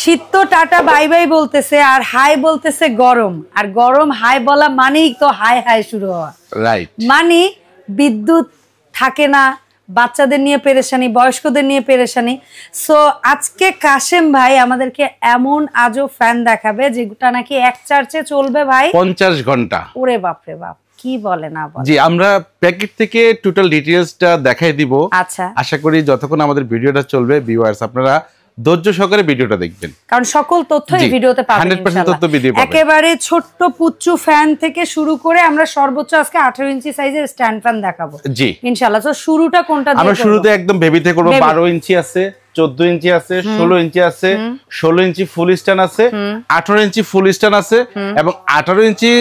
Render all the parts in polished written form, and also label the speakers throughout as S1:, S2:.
S1: শীত তো tata bye bye বলতেছে আর হাই বলতেছে গরম, আর গরম হাই বলা মানেই তো হাই হাই শুরু হওয়া।
S2: রাইট,
S1: মানে বিদ্যুৎ থাকে না, বাচ্চাদের নিয়ে পেরেশানি, বয়স্কদের নিয়ে পেরেশানি। সো আজকে কাশেম ভাই আমাদেরকে এমন আজও ফ্যান দেখাবে যেটা নাকি এক চার্জে চলবে ভাই
S2: 50 ঘন্টা।
S1: ওরে বাপ রে বাপ, কি বলে না বলে।
S2: জি, আমরা প্যাকেট থেকে টোটাল ডিটেইলসটা দেখাই দিব।
S1: আচ্ছা,
S2: আশা করি যতক্ষণ আমাদের ভিডিওটা চলবে ভিউয়ার্স আপনারা ধৈর্য সহকারে ভিডিওটা দেখবেন,
S1: কারণ সকল তথ্য এই ভিডিওতে পাবেন
S2: 100% তথ্য ভিডিও পাবেন।
S1: একেবারে ছোট্ট পুচ্চু ফ্যান থেকে শুরু করে আমরা সর্বোচ্চ আজকে 18 ইঞ্চি সাইজের স্ট্যান্ড ফ্যান দেখাবো
S2: জি
S1: ইনশাআল্লাহ। তো শুরুটা কোনটা দিয়ে?
S2: আমরা শুরুতে একদম বেবিতে করব। 12 ইঞ্চি আছে, 14 ইঞ্চি আছে, 16 ইঞ্চি আছে, 16 ইঞ্চি ফুল স্ট্যান্ড আছে, 18 ইঞ্চি ফুল স্ট্যান্ড আছে এবং 18 ইঞ্চি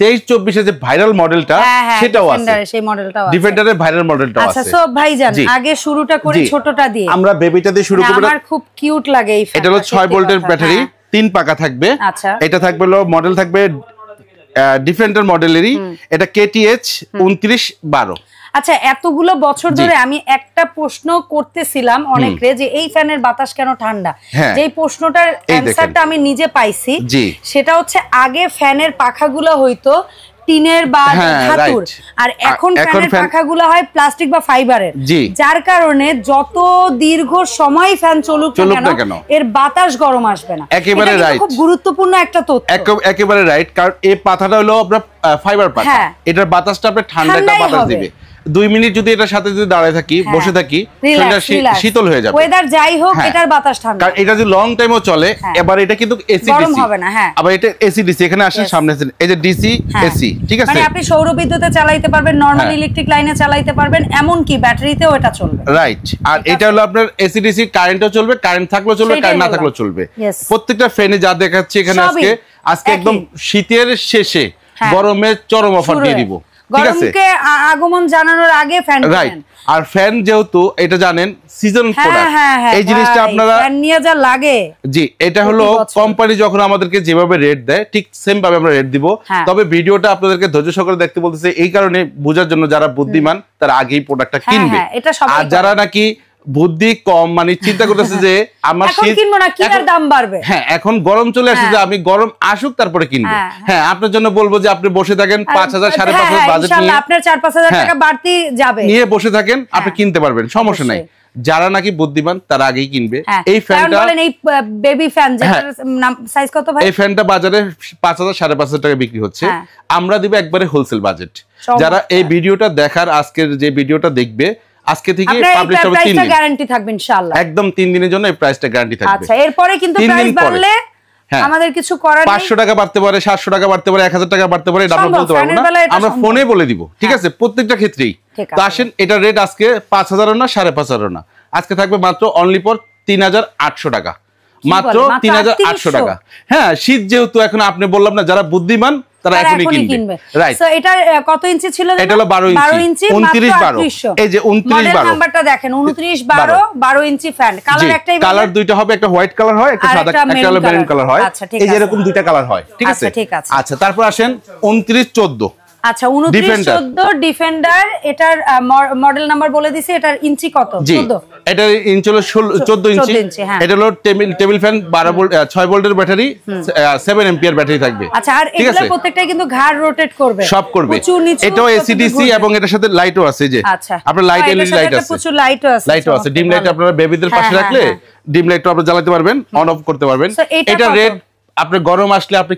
S2: 23-24 এর যে ভাইরাল মডেলটা সেটাও আছে,
S1: সেই মডেলটাও আছে,
S2: ডিফেন্ডারের ভাইরাল মডেলটাও আছে।
S1: আচ্ছা সো ভাইজান আগে শুরুটা করি ছোটটা দিয়ে।
S2: আমরা বেবিটা দিয়ে শুরু করব।
S1: আমার খুব কিউট লাগে এই ফ্যানটা।
S2: এটা হলো 6 ভোল্টের ব্যাটারি, 3 পাকা থাকবে।
S1: আচ্ছা,
S2: এটা থাকবে হলো মডেল থাকবে ডিফেন্ডার মডেলেরই, এটা KTH 2912।
S1: আচ্ছা, এতগুলো বছর ধরে আমি একটা প্রশ্ন করতেছিলাম অনেকরে যে এই ফ্যানের বাতাস কেন ঠান্ডা, যেই প্রশ্নটার অ্যানসারটা আমি নিজে পাইছি। সেটা হচ্ছে আগে ফ্যানের পাখাগুলো হইতো টিনের বা ধাতুর, আর এখন ফ্যানের পাখাগুলো হয় প্লাস্টিক বা ফাইবারের, যার কারণে যত দীর্ঘ সময় ফ্যান চলুক না কেন এর বাতাস গরম আসবে না।
S2: একেবারে রাইট,
S1: খুব গুরুত্বপূর্ণ একটা তথ্য।
S2: একেবারে রাইট, কারণ এই পাতাটা হলো আপনার ফাইবার পাতা, এটার বাতাসটা আপনার ঠান্ডা বাতাস দিবে। 2 মিনিট যদি এটার সাথে যদি দাঁড়ায় থাকি, বসে থাকি, শীতল হয়ে যাবে।
S1: ওয়েদার যাই হোক এটার বাতাস ঠান্ডা,
S2: কারণ এটা যদি লং টাইমও চলে। এবার এটা কিন্তু এসি
S1: গরম হবে না। হ্যাঁ,
S2: আবার এটা এসি ডিসি, এখানে আসেন সামনে এই যে ডিসি এসি, ঠিক আছে,
S1: মানে আপনি সৌর বিদ্যুতে চালাতে পারবেন, নরমাল ইলেকট্রিক লাইনে চালাতে পারবেন, এমন কি ব্যাটারিতেও এটা চলবে।
S2: রাইট, আর এটা হলো আপনার এসি ডিসি, কারেন্টও চলবে, কারেন্ট থাকলেও চলবে, কারেন্ট না থাকলেও চলবে। প্রত্যেকটা ফ্যানে যা দেখাচ্ছি এখানে আজকে একদম শীতের শেষে গরমের চরম অফার দিয়ে দিব।
S1: গরমকে আগমন জানানোর আগে ফ্যান,
S2: রাইট। আর ফ্যান যেহেতু এটা জানেন সিজন প্রোডাক্ট, এই জিনিসটা আপনারা
S1: ফ্যান নিয়ে যা লাগে।
S2: জি, এটা হলো কোম্পানি যখন আমাদেরকে যেভাবে রেট দেয় ঠিক সেম ভাবে আমরা রেট দিব। তবে ভিডিওটা আপনাদেরকে ধৈর্য সহকারে দেখতে বলতেছে এই কারণে, বোঝার জন্য যারা বুদ্ধিমান তারা আগেই প্রোডাক্টটা কিনবে, আর যারা নাকি বুদ্ধি কম মানে চিন্তা করতেছে যে আমার শীত
S1: কিনবো না, কিনার দাম বাড়বে,
S2: হ্যাঁ এখন গরম চলে আসছে যে আমি গরম আসুক তারপরে কিনবো। হ্যাঁ, আপনার জন্য বলবো যে আপনি বসে থাকেন 5000 5,500 বাজেট নিয়ে,
S1: আপনার 4-5,000 টাকা বাড়তি যাবে,
S2: নিয়ে বসে থাকেন, আপনি কিনতে পারবেন, সমস্যা নাই। যারা নাকি বুদ্ধিমান তারা আগেই কিনবে। এই ফ্যানটা
S1: বলেন, এই বেবি ফ্যান যেটার সাইজ কত ভাই?
S2: এই ফ্যানটা বাজারে 5,000 5,500 টাকা বিক্রি হচ্ছে, আমরা দিব একবারে হোলসেল বাজেট। যারা এই ভিডিওটা দেখার আজকের যে ভিডিওটা দেখবে আজকে থেকে পাবলিশ হবে 3 দিন
S1: গ্যারান্টি থাকবে ইনশাআল্লাহ,
S2: একদম 3 দিনের জন্য এই প্রাইসটা গ্যারান্টি থাকবে।
S1: আচ্ছা, এরপরে কিন্তু প্রাইস বাড়লে আমাদের কিছু করার নেই,
S2: 500 টাকা বাড়তে পারে, 700 টাকা বাড়তে পারে, 1000 টাকা বাড়তে পারে, এটা আমরা বলতে পারবো না, আমরা ফোনে বলে দিব, ঠিক আছে, প্রত্যেকটা ক্ষেত্রেই। তো আসেন, এটা রেট আজকে 5,000 না 5,500 না, আজকে থাকবে মাত্র অনলি ফর 3,800 টাকা, মাত্র 3,800 টাকা। হ্যাঁ, শীত যেহেতু এখন আপনি বললাম না, যারা বুদ্ধিমান তারা এখনই কিনবে। রাইট,
S1: সো এটা কত ইঞ্চি ছিল?
S2: এটা হলো 12 ইঞ্চি 29-12, এই যে 29-12
S1: নাম্বারটা দেখেন, 29-12 12 ইঞ্চি ফ্যান। কালার একটাই,
S2: কালার দুইটা হবে, একটা হোয়াইট কালার হয়, একটা সাদা, একটা হলো মেরুন কালার হয়, এই যে এরকম দুইটা কালার হয়, ঠিক আছে। আচ্ছা, তারপর আসেন 29-14।
S1: আচ্ছা, 29-14 ডিফেন্ডার, এটার মডেল নাম্বার বলে দিছি, এটার ইঞ্চি কত? 14।
S2: এটার ইঞ্চি হলো 14 ইঞ্চি। এটা হলো টেবিল ফ্যান, 12 ভোল্ট 6 ভোল্টের ব্যাটারি, 7 এম্পিয়ার ব্যাটারি থাকবে।
S1: আচ্ছা, আর এগুলা প্রত্যেকটাই কিন্তু ঘাড় রোটেট করবে,
S2: সব করবে। এটাও এসিডিসি এবং এটার সাথে লাইটও আছে, যে আপনার লাইট এলইডি লাইট আছে,
S1: প্রচুর লাইটও আছে,
S2: ডিম লাইট আপনারা বেবিদের পাশে রাখলে ডিম লাইটও আপনি জ্বালাতে পারবেন, অন অফ করতে পারবেন। এটা রেট আপনি গরম আসলে আপনি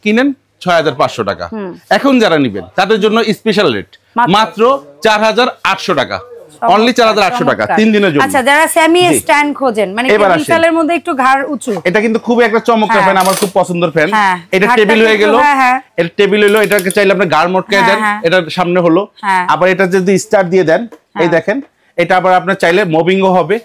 S2: কিনেন 6,500 টাকা। এখন যারা নিবেন তাদের জন্য স্পেশাল রেট মাত্র 4,800 টাকা, অনলি 4,800 টাকা 3 দিনের জন্য।
S1: আচ্ছা, যারা সেমি স্ট্যান্ড খোঁজেন, মানে টেবিলের মধ্যে একটু ঘাড় উঁচু,
S2: এটা কিন্তু খুব একটা চমৎকার ফ্যান, আমার খুব পছন্দের ফ্যান। এটা টেবিল হয়ে গেল, এটা টেবিল হলো, এটাকে চাইলে আপনি গাড় মটকায় দেন, এটার সামনে হলো, আবার এটা যদি স্টার্ট দিয়ে দেন, এই দেখেন, এটা আবার আপনার চাইলে মুভিংও হবে,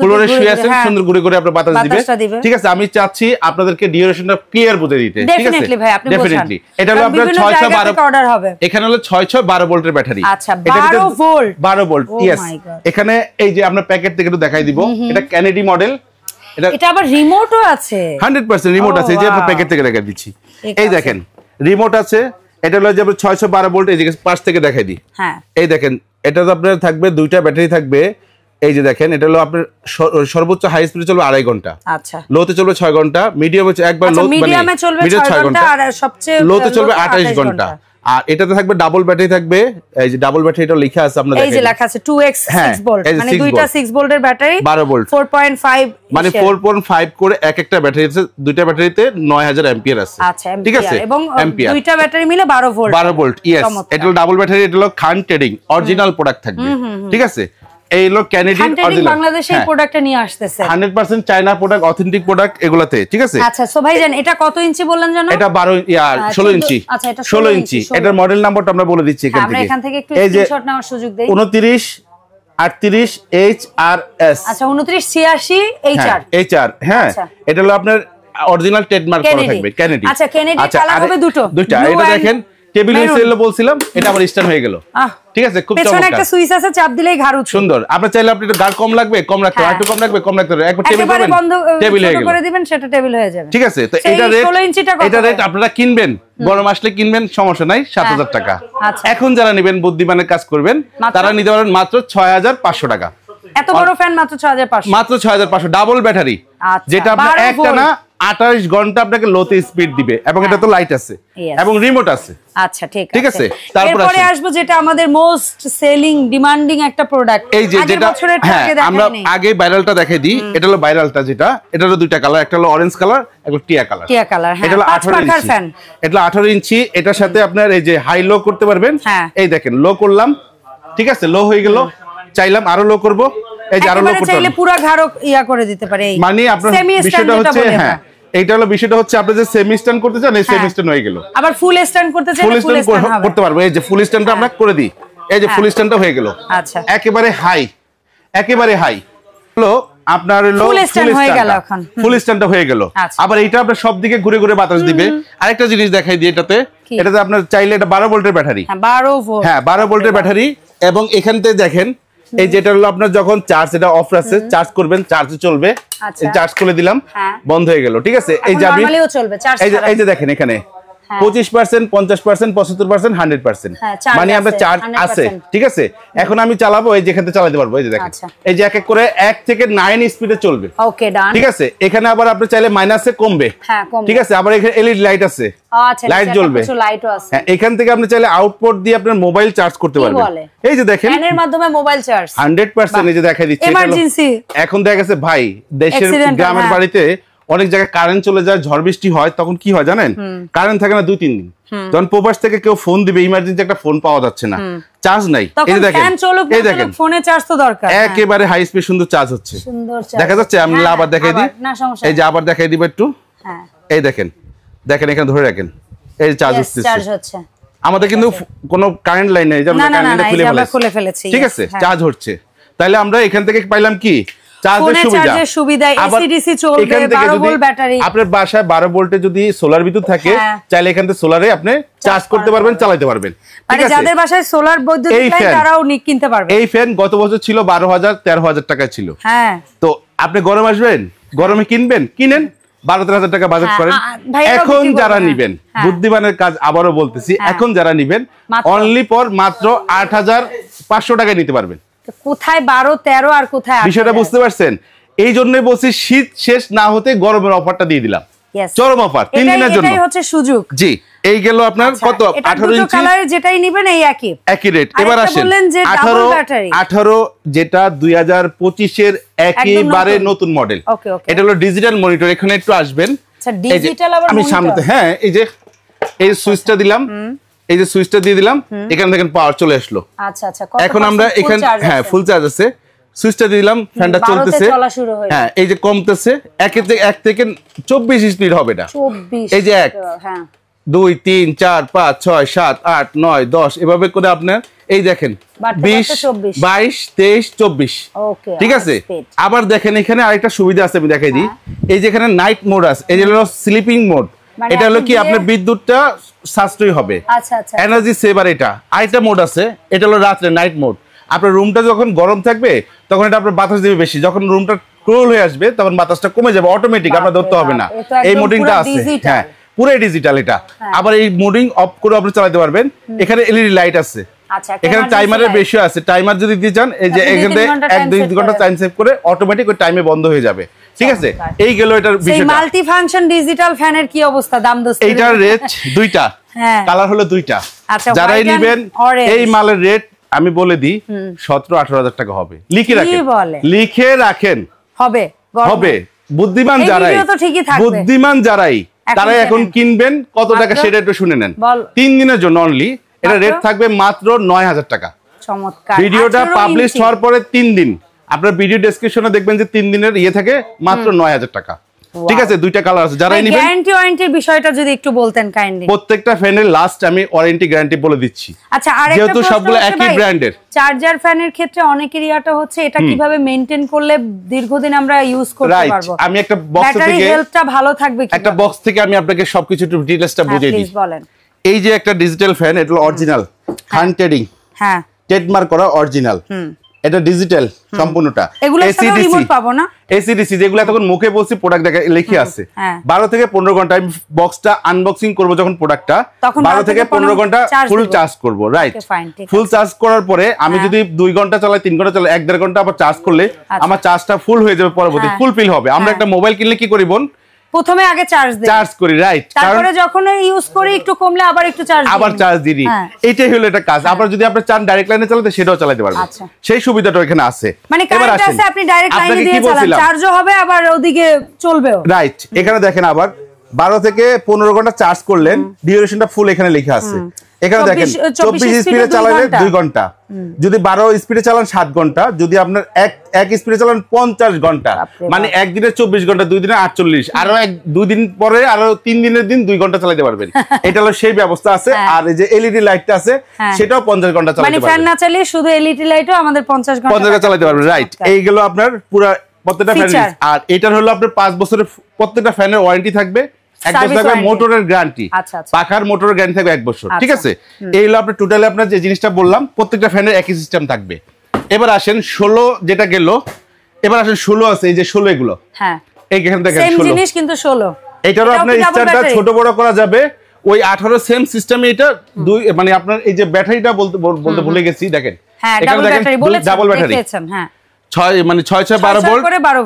S2: ফ্লোরে শুয়ে আছেন, সুন্দর ঘুরে ঘুরে আপনার বাতাস দিবে, ঠিক আছে। আমি চাচ্ছি আপনাদেরকে ডিউরেশনটা ক্লিয়ার বুঝে দিতে, ঠিক আছে, ডেফিনেটলি। এটা হলো আপনার 6/12 অর্ডার হবে, এখানে হলো 6/12 ভোল্টের ব্যাটারি।
S1: আচ্ছা, 12 ভোল্ট,
S2: ইয়েস। এখানে এই যে আমরা প্যাকেট থেকে একটু দেখাই দিব, এটা ক্যানেডি মডেল,
S1: এটা আবার রিমোটও আছে,
S2: 100% রিমোট আছে, যে আমরা প্যাকেট থেকে দেখাই দিচ্ছি, এই দেখেন রিমোট আছে। এটা হলো যে 612 ভোল্ট, এই যে পাশ থেকে দেখাই দিই, এই দেখেন, এটা তো আপনার থাকবে দুইটা ব্যাটারি থাকবে, এই যে দেখেন এটা হলো আপনার সর্বোচ্চ হাই স্পিডে চলবে 2.5 ঘন্টা, আচ্ছা লোতে চলবে 6 ঘন্টা, মিডিয়ামে একবার লো
S1: মিডিয়ামে চলবে 6 ঘন্টা আর সবচেয়ে
S2: লোতে চলবে 28 ঘন্টা। আর এটাতে থাকবে ডাবল ব্যাটারি থাকবে, এই যে ডাবল ব্যাটারি এটা লেখা আছে আপনাদের,
S1: এই যে লেখা আছে 2x 6 ভোল্ট, মানে দুইটা 6 ভোল্টের ব্যাটারি
S2: 12 ভোল্ট
S1: 4.5,
S2: মানে 4.5 করে এক একটা ব্যাটারিতে, দুইটা ব্যাটারিতে 9000 অ্যাম্পিয়ার আছে,
S1: আচ্ছা ঠিক আছে, এবং দুইটা ব্যাটারি মিলে 12 ভোল্ট
S2: 12 ভোল্ট ইয়েস। এটা হলো ডাবল ব্যাটারি, এটা হলো খান ট্রেডিং অরিজিনাল প্রোডাক্ট থাকবে, ঠিক আছে। এই হলো ক্যানাডিয়ান অরিজিনাল,
S1: বাংলাদেশে এই প্রোডাক্টটা নিয়ে আসতেছে
S2: 100% চায়না প্রোডাক্ট, অথেন্টিক প্রোডাক্ট এগুলাতে, ঠিক আছে।
S1: আচ্ছা সো ভাইজান এটা কত ইঞ্চি বললেন জানো?
S2: এটা 16 ইঞ্চি, আচ্ছা এটা 16 ইঞ্চি। এটার মডেল নাম্বারটা আমরা বলে দিচ্ছি এখান থেকে,
S1: আমরা এখান থেকে একটু স্ক্রিনশট নেওয়ার সুযোগ দেই।
S2: 29 38 HRS,
S1: আচ্ছা 29 86 HR
S2: HR, হ্যাঁ এটা হলো আপনার অরিজিনাল ট্রেডমার্ক করা থাকবে ক্যানাডি।
S1: আচ্ছা ক্যানাডি কালার হবে দুইটা,
S2: এটা দেখেন টেবিল হয়েছিল বলছিলাম, এটা আবার স্ট্যান্ড হয়ে গেল, ঠিক আছে। খুব চমৎকার,
S1: পেছনে একটা সুইচ আছে, চাপ দিলেই ঘাড় উঠবে,
S2: সুন্দর। আপনি চাইলে আপনি একটু গাড় কম লাগবে কম রাখতে, আর একটু কম লাগবে কম রাখতে, একবার টেবিল করবেন টেবিল হয়ে গেল,
S1: করে দিবেন সেটা টেবিল হয়ে যাবে,
S2: ঠিক আছে। তো এটা রেট আপনারা কিনবেন, গরম আসলে কিনবেন, সমস্যা নাই, 7000 টাকা। এখন যারা নেবেন বুদ্ধিমানের কাজ করবেন তারা নিতে পারেন মাত্র 6500 টাকা।
S1: এত বড় ফ্যান মাত্র 6500,
S2: মাত্র 6500, ডাবল ব্যাটারি, যেটা আপনার একটা না 28 ঘন্টা আপনাকে লোতে স্পিড দিবে, এবং এটা তো লাইট আছে এবং রিমোট আছে।
S1: আচ্ছা ঠিক
S2: আছে।
S1: তারপরে আসবো যেটা আমাদের মোস্ট সেলিং ডিমান্ডিং একটা প্রোডাক্ট,
S2: এই যে যেটা আমরা আগে ভাইরালটা দেখাই দিই। এটা হলো ভাইরালটা, যেটা এটা হলো দুইটা কালার, একটা হলো অরেঞ্জ কালার, একটা টিয়া কালার। এটা হলো 18 ইঞ্চি, এটা 18 ইঞ্চি। এটার সাথে আপনার এই যে হাই লো করতে পারবেন, এই দেখেন লো করলাম, ঠিক আছে, লো হয়ে গেল, চাইলাম আরো লো করব, এই যে আরো লো করতে
S1: চাইলে পুরো ঘাড় ইয়া করে দিতে পারে।
S2: মানে আপনার বিষয়টা হচ্ছে, হ্যাঁ এইটা হলো বিষয়টা হচ্ছে, আপনি যে সেমি স্ট্যান্ড করতে চান এই সেমি স্ট্যান্ড হয়ে গেল,
S1: আবার ফুল স্ট্যান্ড করতে চাইলে ফুল স্ট্যান্ড
S2: করতে পারবো। এই যে ফুল স্ট্যান্ডটা আমরা করে দিই, এই যে ফুল স্ট্যান্ডটা হয়ে গেল, আচ্ছা একেবারে হাই, একেবারে হাই হলো আপনার হলো ফুল স্ট্যান্ড হয়ে গেল, এখন ফুল স্ট্যান্ডটা হয়ে গেল। আবার এইটা আপনার সব দিকে ঘুরে ঘুরে বাতাস দিবে। আরেকটা জিনিস দেখাই দিই, এটাতে আপনার চাইলে এটা 12 ভোল্টের ব্যাটারি, 12 ভোল্ট, হ্যাঁ 12 ভোল্টের ব্যাটারি। এবং এখানতে দেখেন এই যেটা হলো আপনার যখন চার্জ, এটা অফ আছে, চার্জ করবেন চার্জে চলবে, চার্জ করে দিলাম বন্ধ হয়ে গেল, ঠিক আছে। এই যে এই যে দেখেন এখানে 25%, 50%, 75%, 100%, মানে আপনার চার্জ আছে, ঠিক আছে। এখন আমি চালাবো, এই যেখানে চালাতে পারবো, এই যে দেখেন এই যে এক এক করে 1 থেকে 9 স্পিডে চলবে, ওকে ডান, ঠিক আছে। এখানে আবার আপনি চাইলে মাইনাসে কমবে, ঠিক আছে। আবার এখানে এলইডি লাইট আছে, লাইট জ্বলবে, হ্যাঁ। এখান থেকে আপনি চাইলে আউটপুট দিয়ে আপনার মোবাইল চার্জ করতে পারবেন, এই যে দেখেন ফ্যানের মাধ্যমে মোবাইল চার্জ 100%, এই যে দেখাই দিচ্ছি। এখন দেখা গেছে ভাই দেশের গ্রামের বাড়িতে অনেক জায়গায় কারেন্ট চলে যায়, ঝড় বৃষ্টি হয়, তখন কি হয় জানেন, কারেন্ট থাকে না 2-3 দিন, যখন প্রবাস থেকে কেউ ফোন দিবে, ইমার্জেন্সি একটা ফোন পাওয়া যাচ্ছে না, চার্জ নাই, এই দেখেন, এই দেখেন ফোনে চার্জ তো দরকার, একেবারে হাই স্পিড সুন্দর চার্জ হচ্ছে, দেখা যাচ্ছে। আমি আবার দেখাই দিই, এই যে আবার দেখাই দিব একটু, এই দেখেন, দেখেন এখানে ধরে রাখেন, এই চার্জ হচ্ছে। আমাদের কিন্তু কোনো কারেন্ট লাইন নেই, যেমন কারেন্টটা খুলে ফেলেছি, ঠিক আছে, চার্জ হচ্ছে। তাহলে আমরা এখান থেকে পাইলাম কি, চার্জের সুবিধা, এসি ডিসি চলবে, 12 ভোল্ট ব্যাটারি। আপনার বাসায় 12 ভোল্টে যদি সোলার বিদ্যুৎ থাকে, চাইলে এখান থেকে সোলারে আপনি চার্জ করতে পারবেন, চালাতে পারবেন,
S1: মানে যাদের বাসায় সোলার বৈদ্যুতিক লাইন তারাও কিনতে পারবে। এই ফ্যান গত বছর ছিল 12,000 13,000 টাকা ছিল, হ্যাঁ। তো আপনি গরম আসবেন, গরমে কিনবেন, কিনেন 12-13,000 টাকা বাজেট করেন। এখন যারা নিবেন, বুদ্ধিমানের কাজ আবারও বলতেছি, এখন যারা নিবেন অনলি ফর মাত্র 8,500 টাকায় নিতে পারবেন। কোথায় 12-13 আর কোথায় 8? বিষয়টা বুঝতে পারছেন? এই জন্যই বলছি শীত শেষ না হতে গরমের অফারটা দিয়ে দিলাম, চরম অফার 3 দিনের জন্য, এটাই হচ্ছে সুযোগ। জি, এই গেল আপনার কত 18 ইঞ্চি কালারে যেটাই নেবেন এই একই রেট। এবার আসেন 18 যেটা 2025 এর একেবারে নতুন মডেল, এটা হলো ডিজিটাল মনিটর। এখানে একটু আসবেন, আচ্ছা ডিজিটাল আবার আমি সামনে, হ্যাঁ এই যে এই সুইচটা দিলাম, এই যে সুইচটা দিয়ে দিলাম, এখান থেকে পাওয়ার চলে আসলো। আচ্ছা আচ্ছা, এখন আমরা এখানে, হ্যাঁ ফুল চার্জ আছে, সুইচটা দিয়ে দিলাম, ফ্যানটা চলতেছে, হ্যাঁ এই যে কমতেছে, 1 থেকে 24 স্পিড হবে এটা, 24, এই যে 1 2 3 4 5 6 7 8 9 10 এভাবে করে আপনার এই দেখেন 20 22 23 24, ঠিক আছে। আবার দেখেন এখানে আরেকটা সুবিধা আছে, আমি দেখাই দিই। এই যে এখানে নাইট মোড আছে, এই যে হলো স্লিপিং মোড, এটা হলো কি আপনার বিদ্যুৎটা সাশ্রয়ী হবে, আচ্ছা আচ্ছা, এনার্জি সেভার। এটা আরেকটা মোড আছে, এটা হলো রাত্রে নাইট মোড। আপনার রুমটা যখন গরম থাকবে তখন এটা আপনার বাতাস দিবে বেশি, যখন রুমটা কুল হয়ে আসবে তখন বাতাসটা কমে যাবে অটোমেটিক, আপনার ধরতে হবে না। এই মোডিংটা আছে, হ্যাঁ পুরো ডিজিটাল এটা। আবার এই মোডিং অফ করে আপনি চালাতে পারবেন। এখানে এলইডি লাইট আছে,
S2: এখানে টাইমারের বেশি আছে, টাইমার যদি দিতে চান এই যে এখানে 1-2 ঘন্টা টাইম সেভ করে অটোমেটিক ওই টাইমে বন্ধ হয়ে যাবে, ঠিক আছে। এই গেল এটার বিষয়টা।
S1: এই মাল্টি ফাংশন ডিজিটাল ফ্যানের কি অবস্থা, দাম দোস্ত?
S2: এইটার রেট দুইটা, কালার হলো দুইটা। যারাই নেবেন এই মালের রেট আমি বলে দিই 17-18 হাজার টাকা হবে। লিখে রাখেন, হবে। বুদ্ধিমান যারাই তারাই এখন কিনবেন। কত টাকা সেটা একটু শুনে নেন। 3 দিনের জন্য অনলি এটা রেট থাকবে মাত্র 9000 টাকা। ভিডিওটা পাবলিশ হওয়ার পরে 3 দিন আপনার ভিডিও ডেসক্রিপশনে দেখবেন যে 3 দিনের ইয়ে থাকে, মাত্র 9000 টাকা, ঠিক আছে। দুইটা কালার আছে। যারাই নেবেন
S1: গ্যারান্টি ওয়ারেন্টির বিষয়টা যদি একটু বলতেন কাইন্ডলি।
S2: প্রত্যেকটা ফ্যানের লাস্ট আমি ওয়ারেন্টি গ্যারান্টি বলে দিচ্ছি।
S1: আচ্ছা, আরেকটা
S2: যেহেতু সবগুলো একই ব্র্যান্ডের।
S1: চার্জার ফ্যানের ক্ষেত্রে অনেকের ইয়াটা হচ্ছে এটা কিভাবে মেইনটেইন করলে দীর্ঘদিন আমরা ইউজ করতে পারবো।
S2: আমি একটা বক্স থেকে
S1: ব্যাটারি হেলথটা ভালো থাকবে কি,
S2: একটা বক্স থেকে আমি আপনাকে সবকিছু একটু ডিটেইলসটা বুঝিয়ে দিই।
S1: বলেন।
S2: এই যে একটা ডিজিটাল ফ্যান, এটা অরিজিনাল হ্যান্ড-টেডিং, ট্রেডমার্ক করা অরিজিনাল। এটা ডিজিটাল সম্পূর্ণটা।
S1: এসি রিমোট পাবো না?
S2: এসিডিসি যেগুলো তখন মুখে বলছি প্রোডাক্ট দেখা লিখে আছে। 12 থেকে 15 ঘন্টা আমি বক্সটা আনবক্সিং করব যখন প্রোডাক্টটা 12 থেকে 15 ঘন্টা ফুল চার্জ করব, রাইট। ফুল চার্জ করার পরে আমি যদি 2 ঘন্টা চালাই, 3 ঘন্টা চালাই, 1.5 ঘন্টা আবার চার্জ করলে আমার চার্জটা ফুল হয়ে যাবে, পরবর্তী ফুল ফিল হবে। আমরা একটা মোবাইল কিনলে কি করি বোন?
S1: প্রথমে আগে চার্জ করি, রাইট। তারপরে যখন ইউজ করি একটু কমলে আবার একটু চার্জ দিই।
S2: এটাই হলো এটা কাজ। আবার যদি আপনি চান ডাইরেক্ট লাইনে চালাতে, সেটাও চালাতে পারবেন। সেই সুবিধাটা এখানে আছে।
S1: মানে কারেন্ট আছে, আপনি ডাইরেক্ট লাইনে দিয়ে চালান, চার্জও হবে আবার ওদিকে চলবেও,
S2: রাইট। এখানে দেখেন আবার 12 থেকে 15 ঘন্টা চার্জ করলেন, ডিউরেশনটা ফুল এখানে লেখা আছে। এখানে দেখেন 24 স্পিডে চালালে 2 ঘন্টা, যদি 12 স্পিডে চালান 7 ঘন্টা, যদি আপনার এক স্পিডে চালান 50 ঘন্টা, মানে একদিনে 24 ঘন্টা, 2 দিনে 48, আরো 2 দিন পরে আরো 3 দিনের দিন 2 ঘন্টা চালাতে পারবেন। এটা হলো সেই ব্যবস্থা আছে। আর এই যে এলইডি লাইটটা আছে সেটাও 50 ঘন্টা চালাতে পারবেন।
S1: মানে ফ্যান না চালিয়ে শুধু এলইডি লাইটও আমাদের 50 ঘন্টা
S2: চালাতে পারবেন, রাইট। এইগুলো আপনার পুরো প্রত্যেকটা ফ্যান। আর এটার হলো আপনার 5 বছরের প্রত্যেকটা ফ্যানের ওয়ারেন্টি থাকবে, 1 বছর থাকবে মোটরের গ্যারান্টি, পাখার মোটরের গ্যারান্টি থাকবে 1 বছর, ঠিক আছে। এই হলো আপনার টোটালি আপনার যে জিনিসটা বললাম, প্রত্যেকটা ফ্যানের একই সিস্টেম থাকবে। এবার আসেন 16 যেটা গেল, এবার আসেন 16 আছে, এই যে 16 এগুলো, এইখানে দেখেন 16
S1: জিনিস কিন্তু 16
S2: এটারও আপনার স্ট্যান্ডটা ছোট বড় করা যাবে। ওই 18 সেম সিস্টেমে এটা দুই, মানে আপনার এই যে ব্যাটারিটা বলতে ভুলে গেছি, দেখেন এখানে দেখেন ডাবল ব্যাটারি, হ্যাঁ 6 মানে 6-6-12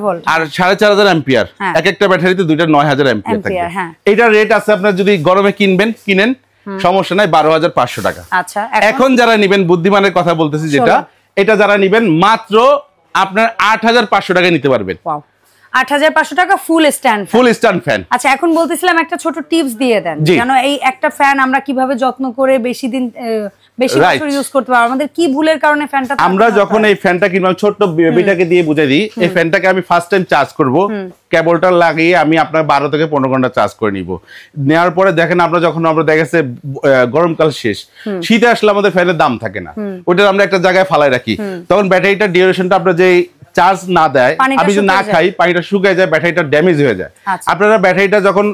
S2: ভোল্ট আর 4500 অ্যাম্পিয়ার। এক একটা ব্যাটারিতে দুইটা 9000 অ্যাম্পিয়ার থাকে। এটা রেট আছে আপনার যদি গরমে কিনেন সমস্যা নাই 12500 টাকা। আচ্ছা, এখন যারা নেবেন, বুদ্ধিমানের কথা বলতেছি যেটা, এটা যারা নেবেন মাত্র আপনার 8500 টাকায় নিতে পারবেন।
S1: 8500 টাকা ফুল স্ট্যান্ড ফ্যান। আচ্ছা, এখন বলতেছিলাম একটা ছোট টিপস দিয়ে দেন, জানো এই একটা ফ্যান আমরা কিভাবে যত্ন করে বেশি দিন বেশি বছর ইউজ করতে পারবো, আমাদের কি ভুলের কারণে ফ্যানটা
S2: আমরা যখন এই ফ্যানটা কিনলাম, ছোট বেবিটাকে দিয়ে বুঝাই দিই, এই ফ্যানটাকে আমি ফার্স্ট টাইম চার্জ করব, কেবলটা লাগিয়ে আমি আপনার 12 থেকে 15 ঘন্টা চার্জ করে নিব। নেওয়ার পরে দেখেন আমরা যখন আমরা দেখেছে গরমকাল শেষ, শীতে আসলে আমাদের ফ্যানের দাম থাকে না, ওটা আমরা একটা জায়গায় ফালাই রাখি, তখন ব্যাটারিটা ডিউরেশনটা আপনার যে চার্জ না দেয়, আমি যদি না খাই, পানিটা শুকিয়ে যায়, ব্যাটারিটা ড্যামেজ হয়ে যায়। আপনারা ব্যাটারিটা যখন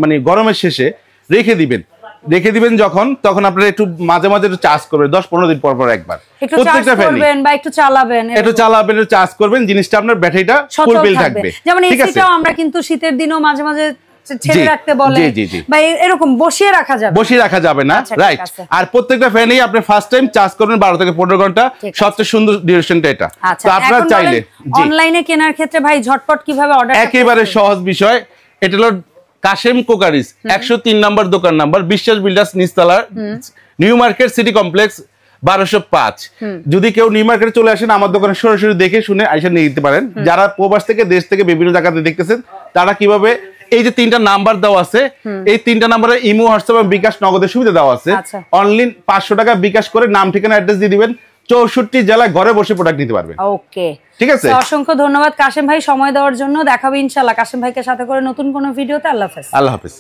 S2: মানে গরমের শেষে রেখে দিবেন যখন, তখন আপনারা একটু মাঝে মাঝে একটু চার্জ করবেন, 10-15 দিন পর একটা প্রত্যেকটা ফ্যানে একটু চালাবেন, একটু চার্জ করবেন, জিনিসটা আপনার ব্যাটারিটা ফুল ফিল থাকবে।
S1: যেমন এসিটাও আমরা কিন্তু শীতের দিনও মাঝে মাঝে ছেড়ে রাখতে বলে, বা এরকম বসিয়ে রাখা যাবে না, রাইট। আর প্রত্যেকটা ফ্যানেই আপনি ফার্স্ট টাইম চার্জ করবেন 12 থেকে 15 ঘন্টা, সবচেয়ে সুন্দর ডিউরেশনটা এটা। তো আপনারা চাইলে অনলাইনে কেনার ক্ষেত্রে ভাই ঝটপট কিভাবে অর্ডার,
S2: একেবারে সহজ বিষয়। এটা হলো কাশেম কোকারিজ 103 নম্বর দোকান নাম্বার, বিশ্বাস বিল্ডার্স নিচতলা, নিউ মার্কেট সিটি কমপ্লেক্স 1205। যদি কেউ নিউ মার্কেটে চলে আসেন, আমার দোকানে সরাসরি দেখে শুনে আইসা নিয়ে নিতে পারেন। যারা প্রবাস থেকে, দেশ থেকে বিভিন্ন জায়গাতে দেখতেছেন, তারা কিভাবে এই যে 3টা নাম্বার দেওয়া আছে, এই 3টা নাম্বারে ইমো, হোয়াটসঅ্যাপ এবং বিকাশ নগদের সুবিধা দেওয়া আছে। অনলাইন 500 টাকা বিকাশ করে নাম ঠিকানা অ্যাড্রেস দিয়ে দিবেন, 64 জেলায় ঘরে বসে প্রোডাক্ট নিতে পারবেন।
S1: ওকে,
S2: ঠিক আছে।
S1: অসংখ্য ধন্যবাদ কাশেম ভাই সময় দেওয়ার জন্য। দেখাবো ইনশাআল্লাহ কাশেম ভাইকে সাথে করে নতুন কোনো ভিডিওতে। আল্লাহ হাফেজ।